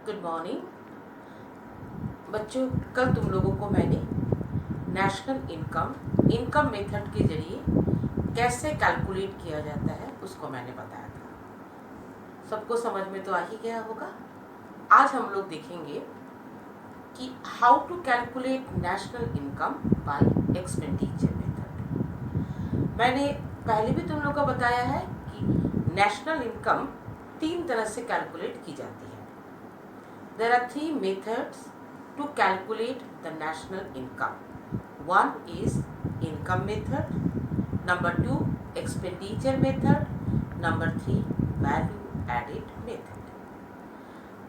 Good morning बच्चों। कल तुम लोगों को मैंने नेशनल इनकम मेथड के जरिए कैसे कैलकुलेट किया जाता है उसको मैंने बताया था। सबको समझ में तो आ ही गया होगा। आज हम लोग देखेंगे कि how to calculate national income by expenditure method. मैंने पहले भी तुम लोगों को बताया है कि नेशनल इनकम 3 तरह से कैलकुलेट की जाती है। There are 3 methods to calculate the national income. One is income method, number 2 expenditure method, number 3 value added method.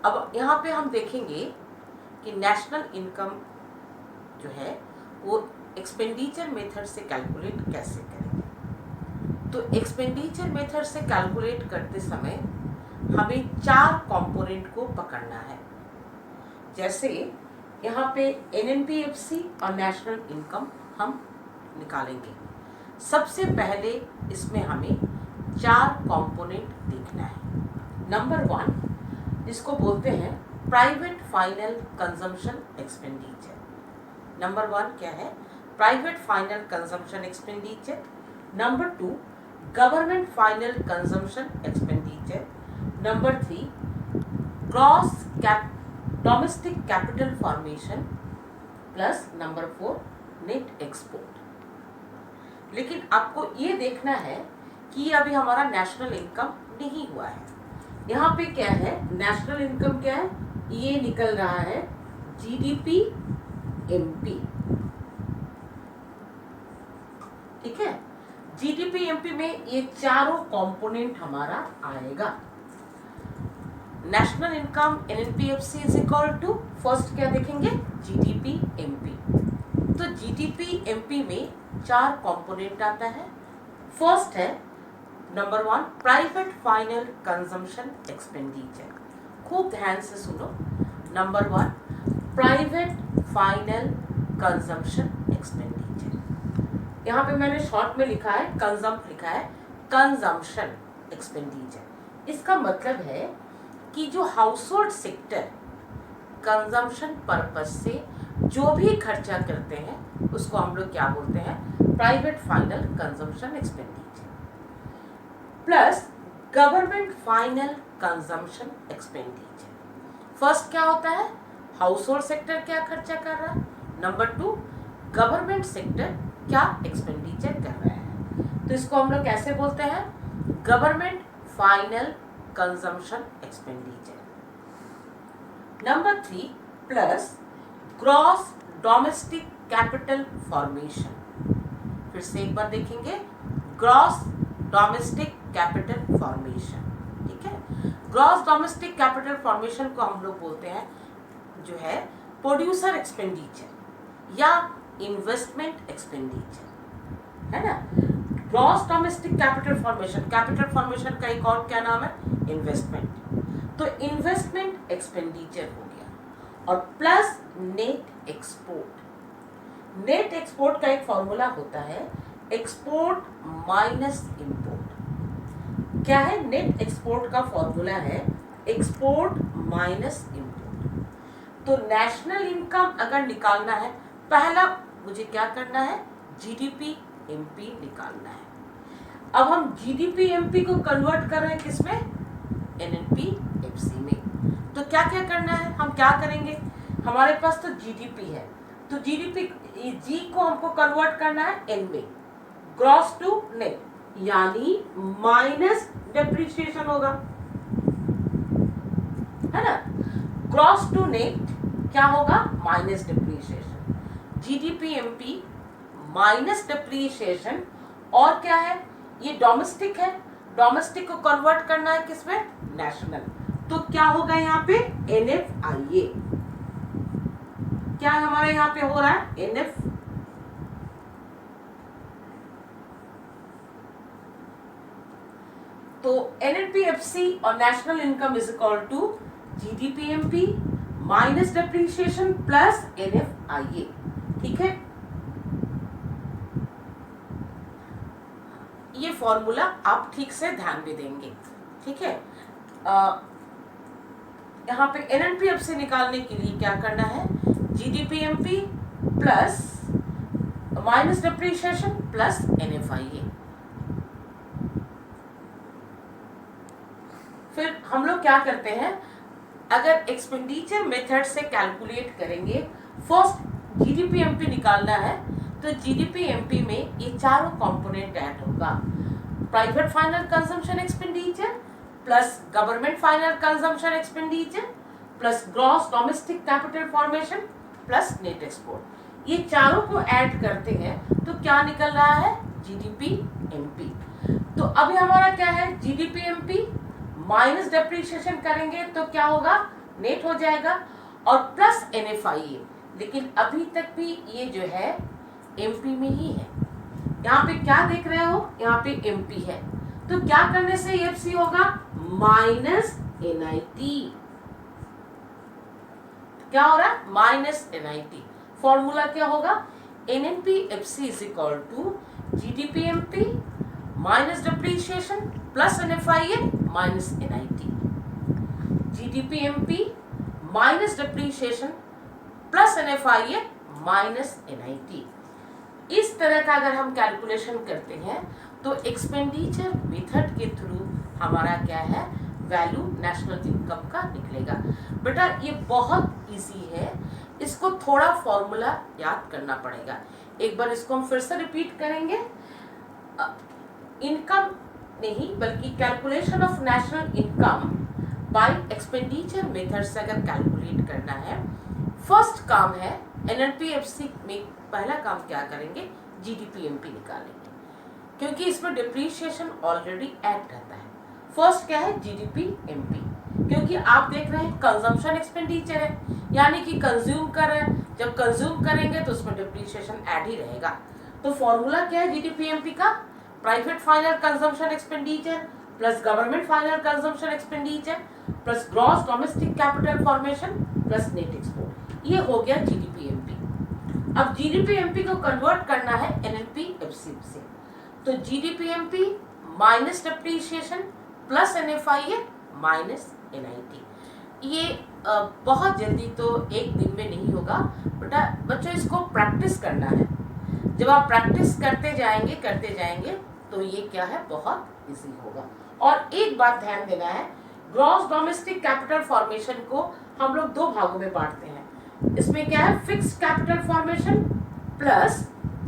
अब यहाँ पे हम देखेंगे कि नेशनल इनकम जो है वो एक्सपेंडिचर मेथड से कैलकुलेट कैसे करेंगे। तो एक्सपेंडिचर मेथड से कैलकुलेट करते समय हमें 4 कंपोनेंट को पकड़ना है। जैसे यहाँ पे एनएनपीएफसी और नेशनल इनकम हम निकालेंगे। सबसे पहले इसमें हमें 4 कंपोनेंट देखना है। नंबर 1 जिसको बोलते हैं private final consumption expenditure. Number 1 क्या है? Private final consumption expenditure. Number 2 government final consumption expenditure. Number 3 gross domestic capital formation plus number 4 net export. लेकिन आपको ये देखना है कि अभी हमारा नेशनल इनकम नहीं हुआ है। यहाँ पे क्या है? नेशनल इनकम क्या है? ये निकल रहा है जीडीपी एमपी। ठीक है, जीडीपी एमपी में ये चारों कंपोनेंट हमारा आएगा। National income NNPFC is equal to first क्या देखेंगे? GDP MP. तो जीडीपी एमपी में 4 कंपोनेंट आता है। फर्स्ट है number 1 private final consumption expenditure. खूब ध्यान से सुनो। Number 1 private final consumption expenditure. यहाँ पे मैंने शॉर्ट में लिखा है कंजम्प, लिखा है कंजम्पशन एक्सपेंडिचर। इसका मतलब है कि जो house hold sector consumption purpose से जो भी खर्चा करते हैं उसको हम लोग क्या बोलते हैं? Private final consumption expenditure plus government final consumption expenditure. First क्या होता है? हाउस होल्ड सेक्टर क्या खर्चा कर रहा है। नंबर 2 गवर्नमेंट सेक्टर क्या एक्सपेंडिचर कर रहा है। तो इसको हम लोग कैसे बोलते हैं? Government final consumption expenditure. Number 3 plus gross domestic capital formation. फिर से एक बार देखेंगे, ग्रॉस डोमेस्टिक कैपिटल फॉर्मेशन। ठीक है, ग्रॉस डोमेस्टिक कैपिटल फॉर्मेशन को हम लोग बोलते हैं जो है प्रोड्यूसर एक्सपेंडिचर या इन्वेस्टमेंट एक्सपेंडिचर, है ना। ग्रॉस डोमेस्टिक कैपिटल फॉर्मेशन का एक और क्या नाम है? इन्वेस्टमेंट। तो इन्वेस्टमेंट एक्सपेंडिचर हो गया। और plus net export. Net export का एक फॉर्मूला होता है एक्सपोर्ट माइनस इंपोर्ट। क्या है? नेट एक्सपोर्ट का फॉर्मूला है एक्सपोर्ट माइनस इंपोर्ट। तो नेशनल इनकम अगर निकालना है, पहला मुझे क्या करना है? जीडीपी एमपी निकालना है। अब हम जीडीपी एमपी को कन्वर्ट कर रहे हैं किसमें? एनएनपीएफसी में। तो क्या क्या करना है? हम क्या करेंगे? हमारे पास तो जीडीपी है, तो जीडीपी जी को हमको कन्वर्ट करना है एन में, ग्रॉस टू नेट, यानी माइनस डेप्रिसिएशन होगा, है ना। ग्रॉस टू नेट क्या होगा? Minus depreciation. GDP MP minus depreciation. और क्या है? ये डोमेस्टिक है, डोमेस्टिक को कन्वर्ट करना है किसमें? नेशनल। तो क्या होगा यहाँ पे? एनएफआईए। क्या हमारे यहाँ पे हो रहा है? एनएफ। तो एनएनपीएफसी और national income is equal to GDPMP minus depreciation plus NFIA. ठीक है, ये फॉर्मूला आप ठीक से ध्यान में देंगे। ठीक है, यहाँ पे NNPFC निकालने के लिए क्या करना है, GDPMP plus minus depreciation plus NFIA। फिर हम लोग क्या करते हैं, अगर एक्सपेंडिचर मेथड से कैलकुलेट करेंगे, फर्स्ट GDPMP निकालना है तो GDPMP में ये चारों कंपोनेंट ऐड होगा, private final consumption expenditure plus government final consumption expenditure plus gross domestic capital formation plus net export. ये चारों को ऐड करते हैं तो क्या निकल रहा है, GDPMP। तो अभी हमारा क्या है, GDPMP माइनस डेप्रिसिएशन करेंगे तो क्या होगा, नेट हो जाएगा, और प्लस NFIA। लेकिन अभी तक भी ये जो है MP में ही है। यहाँ पे क्या देख रहे हो, यहाँ पे MP है, तो क्या करने से FC होगा, माइनस NIT। क्या हो रहा है, माइनस NIT। फॉर्मूला क्या होगा, NNPFC is equal to GDPMP minus depreciation plus NFIA minus NIT। GDPMP minus depreciation plus NFIA minus NIT। इस तरह का अगर हम कैलकुलेशन करते हैं तो एक्सपेंडिचर मेथड के थ्रू हमारा क्या है, वैल्यू नेशनल इनकम का निकलेगा। बेटा ये बहुत इजी है, इसको थोड़ा फॉर्मूला याद करना पड़ेगा। एक बार इसको हम फिर से रिपीट करेंगे। इनकम नहीं बल्कि calculation of national income by expenditure method से अगर कैलकुलेट करना है, फर्स्ट काम है NNPFC में पहला काम क्या करेंगे, GDPMP निकालेंगे, क्योंकि इसमें डिप्रीशिएशन ऑलरेडी ऐड रहता है। फर्स्ट क्या है, GDPMP, क्योंकि आप देख रहे हैं कंजम्पशन एक्सपेंडिचर है, यानी कि कंज्यूम कर रहे हैं, जब कंज्यूम करेंगे तो उसमें डिप्रीशिएशन ऐड ही रहेगा। तो फॉर्मूला क्या है GDPMP का, private final consumption expenditure plus government final consumption expenditure plus gross domestic capital formation plus net export. ये हो गया GDPMP। अब GDPMP को कन्वर्ट करना है NNPFC से, तो GDPMP minus depreciation plus NFIA minus NIT। ये बहुत जल्दी तो एक दिन में नहीं होगा बेटा, बच्चों इसको प्रैक्टिस करना है। जब आप प्रैक्टिस करते जाएंगे तो ये क्या है, बहुत इजी होगा। और एक बात ध्यान देना है, ग्रॉस डोमेस्टिक कैपिटल फॉर्मेशन को हम लोग दो भागों में बांटते हैं। इसमें क्या है, fixed capital formation plus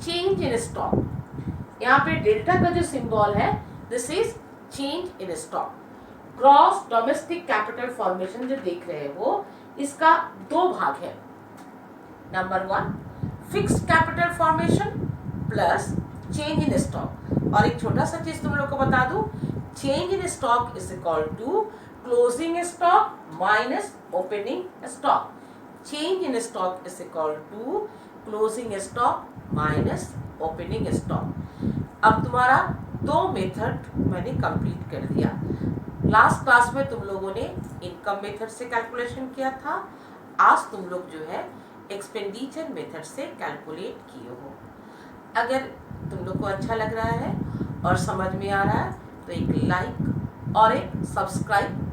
change in stock. यहाँ पे डेल्टा का जो सिंबल है, this is change in stock. Gross domestic capital formation जो देख रहे हो, इसका दो भाग है। Number one, fixed capital formation plus change in stock. और एक छोटा सा चीज तुम लोग को बता दूं, change in stock is equal to closing stock minus opening stock. Change in stock is equal to closing stock minus opening stock. अब तुम्हारा दो मेथड मैंने कंप्लीट कर दिया। लास्ट क्लास में तुम लोगों ने इनकम मेथड से कैलकुलेशन किया था, आज तुम लोग जो है एक्सपेंडिचर मेथड से कैलकुलेट किए हो। अगर तुम लोग को अच्छा लग रहा है और समझ में आ रहा है तो एक लाइक और एक सब्सक्राइब